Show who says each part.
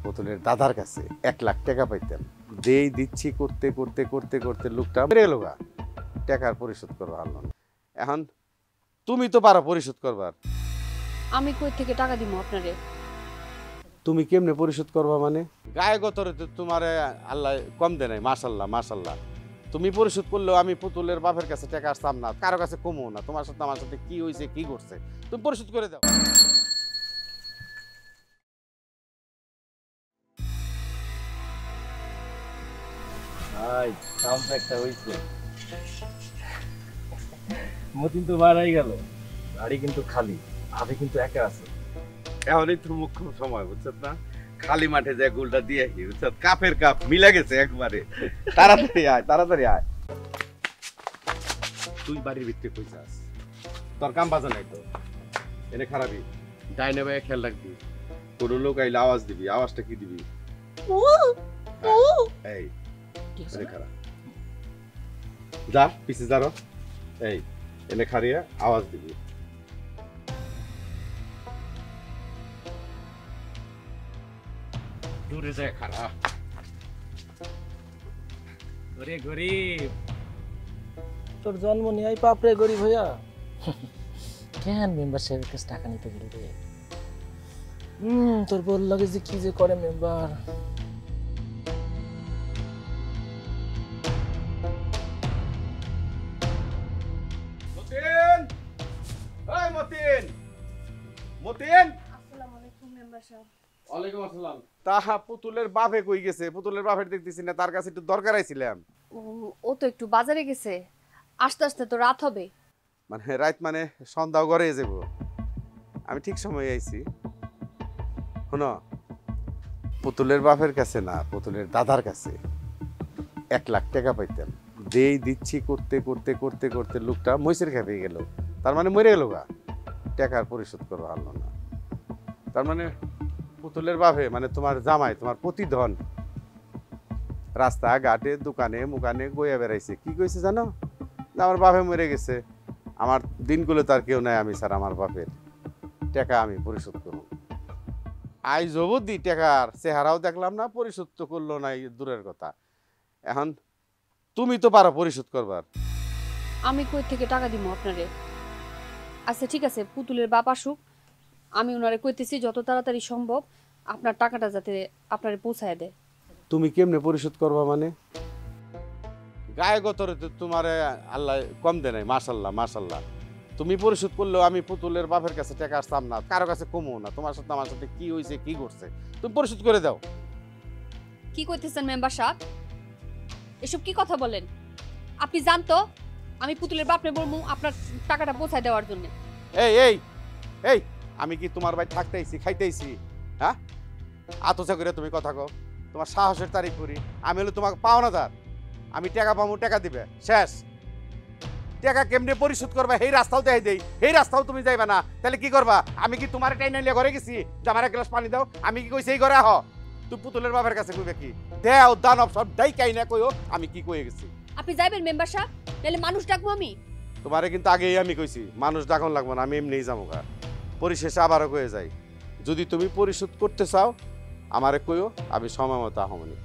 Speaker 1: পুতুলের দাদার কাছে 1,00,000 টাকা পাইতাম, দেই দিচ্ছি করতে করতে করতে করতে লোকটা মেরে গেল গা, টাকার পরিশোধ করবো আনলো না। এখন তুমি তো পারো পরিশোধ করবার,
Speaker 2: আমি কই থেকে টাকা দিব আপনারে?
Speaker 1: তুমি কেমনে পরিশোধ করবা? মানে গায়ে গতরে তো তোমার আল্লাহ কম দে নাই, মাশাল্লাহ মাশাল্লাহ। তুমি পরিশোধ করলেও আমি পুতুলের বাপের কাছে টাকা আসতাম না, কারো কাছে কমও না। তোমার সাথে আমার সাথে কি হয়েছে কি করছে তুমি পরিশোধ করে দাও।
Speaker 3: ভাই কামটা একটা হইছে, মতিন তো বাড়াই গেল, গাড়ি কিন্তু খালি, ভাবি কিন্তু একা আছে।
Speaker 1: এখনই তো মুখ্য সময়, বুঝছো না? খালি মাঠে যায় গোলটা দিয়ে আসি, বুঝছো? কাপের কাপ মিলা গেছে একবারে। তাড়াতাড়ি আয় তাড়াতাড়ি আয়। তুই বাড়ির ভিতরে কই যাস? তোর কাম বাজা নাই তো? এনে খারাপই ডাইনে ভাই খেয়াল রাখবি, কোনো লোক আইলে আওয়াজ দিবি। আওয়াজটা কি দিবি? এই এনে খারা, যা পিছে যারো। এই এনে খারিয়া আওয়াজ দিবি। দূরে যায় খারা।
Speaker 3: ওরে গরিব, তোর জন্ম নিয়ে পাপড়ে গরিব হইয়া কেন মেম্বার সাহেবের কাছে টাকা নিতে গেলি রে? তোর বল লাগে যে কি যে করে মেম্বার।
Speaker 1: মতিন, এই মতিন, মতিন।
Speaker 2: আসসালামু আলাইকুম মেম্বার সাহেব।
Speaker 1: ওয়ালাইকুম আসসালাম। তাহা পুতুলের বাপে কই গেছে? পুতুলের বাপের দেখতেছি না, তার কাছে একটু দরকার আইছিলাম।
Speaker 2: ও তো একটু বাজারে গেছে, আস্তে আস্তে তো রাত হবে।
Speaker 1: মানে রাত মানে সন্ধ্যাও ঘরে যাব, আমি ঠিক সময়ে আইছি। শোনো, পুতুলের বাপের কাছে না, পুতুলের দাদার কাছে 1,00,000 টাকা পাইতাম, দেই দিচ্ছি করতে করতে করতে করতে লোকটা মহিষের খেপে গেল। তার মানে মরে গেল গা, টাকার পরিশোধ করবো আনলো না। তার মানে পুতুলের বাপে মানে তোমার জামাই, তোমার প্রতিধন, রাস্তা ঘাটে দোকানে মুকানে গইয়া বেড়াইছে। কি কইছে জানো? যে আমার বাপে মরে গেছে, আমার দিনগুলো তার কেউ নাই, আমি স্যার আমার বাপের টাকা আমি পরিশোধ করব। আইজ অবধি টাকার চেহারাও দেখলাম না, পরিশোধ তো করলো না, দূরের কথা। এখন তুমি তো পারো পরিশোধ করবার।
Speaker 2: আমি কই থেকে টাকা দিব আপনারে? আচ্ছা ঠিক আছে, পুতুলের বাপ আসুক, আমি ওনারে কইতেছি যত তাড়াতাড়ি সম্ভব আপনার টাকাটা যাতে আপনারে পৌঁছায় দেয়।
Speaker 1: তুমি কেমনে পরিশোধ করবা? মানে গায়ে গতরে তো তোমার আল্লাহ কম দে নাই, মাশাল্লাহ মাশাল্লাহ। তুমি পরিশোধ করলেও আমি পুতুলের বাপের কাছে টাকা আসতাম না, কারো কাছে কমও না। তোমার সাথে আমার সাথে কি হয়েছে কি করছে তুমি পরিশোধ করে দাও।
Speaker 2: কি কইতেছেন মেম্বার সাহেব? এসব কি কথা বলেন? আপনি জানতো আমি পুতুলের বাপরে বলবো আপনার টাকাটা পৌঁছায় দেওয়ার জন্য।
Speaker 1: এই এই এই আমি কি তোমার ভাই থাকতেইছি খাইতেইছি? হ্যাঁ, আতসা করে তুমি কথা কও। তোমার সাহসের তারিফ করি। আমি হলো তোমাকে পাওনাদার, আমি টাকা পাবো, টাকা দিবে, শেষ। টাকা কেমনে পরিশোধ করবা এই রাস্তাও দেয় দেই, এই রাস্তাও তুমি যাইবা না, তাহলে কি করবা? আমি কি তোমার টাই নাইলে ঘরে গেছি যে আমার এক গ্লাস পানি দাও? আমি কি কইছি এই ঘরে আহ? তুই পুতুলের বাবার কাছে কইবে কি? দেও দানব সব ডাই কাই না কইও আমি কি কইয়ে গেছি।
Speaker 2: আপনি যাইবেন মেম্বার সাহেব, নাহলে মানুষ ডাকবো আমি।
Speaker 1: তোমারে কিন্তু আগেই আমি কইছি মানুষ ডাকন লাগবো না, আমি এমনিই যাবো গা। পরিশেষে আবারও কয়ে যাই, যদি তুমি পরিশোধ করতে চাও আমারে কইও, আমি সময় মতো আহমনি।